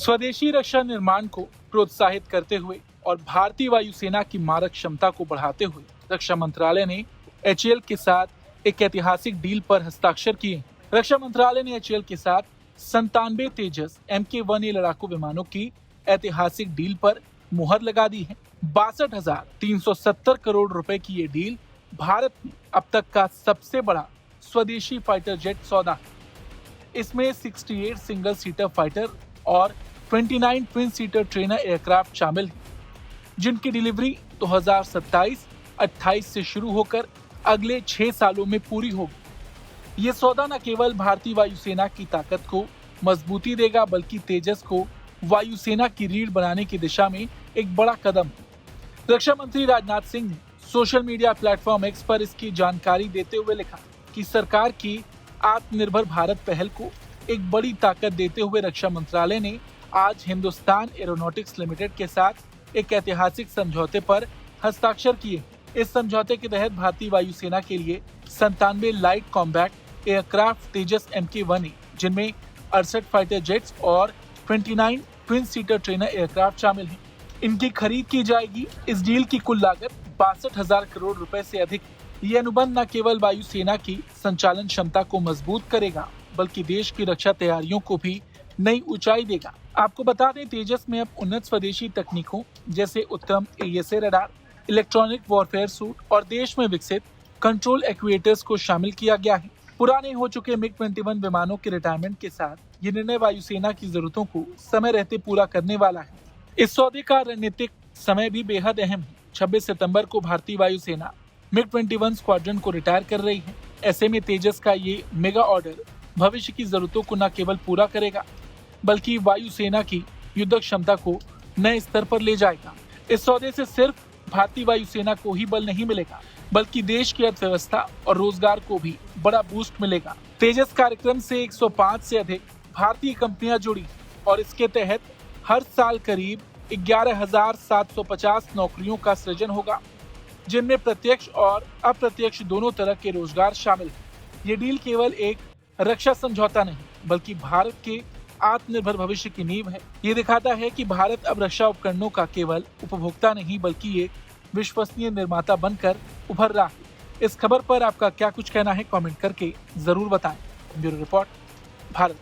स्वदेशी रक्षा निर्माण को प्रोत्साहित करते हुए और भारतीय वायुसेना की मारक क्षमता को बढ़ाते हुए रक्षा मंत्रालय ने HAL के साथ एक ऐतिहासिक डील पर हस्ताक्षर किए। रक्षा मंत्रालय ने HAL के साथ 97 तेजस Mk-1A लड़ाकू विमानों की ऐतिहासिक डील पर मुहर लगा दी है। 62,370 करोड़ रुपए की ये डील भारत में अब तक का सबसे बड़ा स्वदेशी फाइटर जेट सौदा है। इसमें 68 सिंगल सीटर फाइटर और 29 ट्विन सीटर ट्रेनर एयरक्राफ्ट शामिल हैं, जिनकी डिलीवरी 2027-28 से शुरू होकर अगले 6 सालों में पूरी होगी। ये सौदा न केवल भारतीय वायुसेना की ताकत को मजबूती देगा, बल्कि तेजस को वायुसेना की रीढ़ बनाने की दिशा में एक बड़ा कदम है। रक्षा मंत्री राजनाथ सिंह ने सोशल मीडिया प्लेटफॉर्म X पर इसकी जानकारी देते हुए लिखा कि सरकार की आत्मनिर्भर भारत पहल को एक बड़ी ताकत देते हुए रक्षा मंत्रालय ने आज हिंदुस्तान एरोनॉटिक्स लिमिटेड के साथ एक ऐतिहासिक समझौते पर हस्ताक्षर किए। इस समझौते के तहत भारतीय वायुसेना के लिए 97 लाइट कॉम्बैट एयरक्राफ्ट तेजस Mk-1A, जिनमें 68 फाइटर जेट्स और 29 ट्विन सीटर ट्रेनर एयरक्राफ्ट शामिल हैं, इनकी खरीद की जाएगी। इस डील की कुल लागत 62,000 करोड़ रुपए से अधिक है। ये अनुबंध न केवल वायुसेना की संचालन क्षमता को मजबूत करेगा, बल्कि देश की रक्षा तैयारियों को भी नई ऊंचाई देगा। आपको बता दें, तेजस में अब उन्नत स्वदेशी तकनीकों जैसे उत्तम AESA radar, electronic warfare suit और देश में विकसित कंट्रोल एक्चुएटर्स को शामिल किया गया है। पुराने हो चुके MiG-21 विमानों के रिटायरमेंट के साथ ये निर्णय वायुसेना की जरूरतों को समय रहते पूरा करने वाला है। इस सौदे का रणनीतिक समय भी बेहद अहम है। 26 सितंबर को भारतीय वायुसेना MiG-21 स्क्वाड्रन को रिटायर कर रही है। ऐसे में तेजस का ये मेगा ऑर्डर भविष्य की जरूरतों को न केवल पूरा करेगा, बल्कि वायुसेना की युद्ध क्षमता को नए स्तर पर ले जाएगा। इस सौदे से सिर्फ भारतीय वायुसेना को ही बल नहीं मिलेगा, बल्कि देश की अर्थव्यवस्था और रोजगार को भी बड़ा बूस्ट मिलेगा। तेजस कार्यक्रम से 105 से अधिक भारतीय कंपनियां जुड़ी और इसके तहत हर साल करीब 11,750 नौकरियों का सृजन होगा, जिनमें प्रत्यक्ष और अप्रत्यक्ष दोनों तरह के रोजगार शामिल हैं। ये डील केवल एक रक्षा समझौता नहीं, बल्कि भारत के आत्मनिर्भर भविष्य की नींव है। ये दिखाता है कि भारत अब रक्षा उपकरणों का केवल उपभोक्ता नहीं, बल्कि एक विश्वसनीय निर्माता बनकर उभर रहा है। इस खबर पर आपका क्या कुछ कहना है, कमेंट करके जरूर बताएं। Bureau report, Bharat.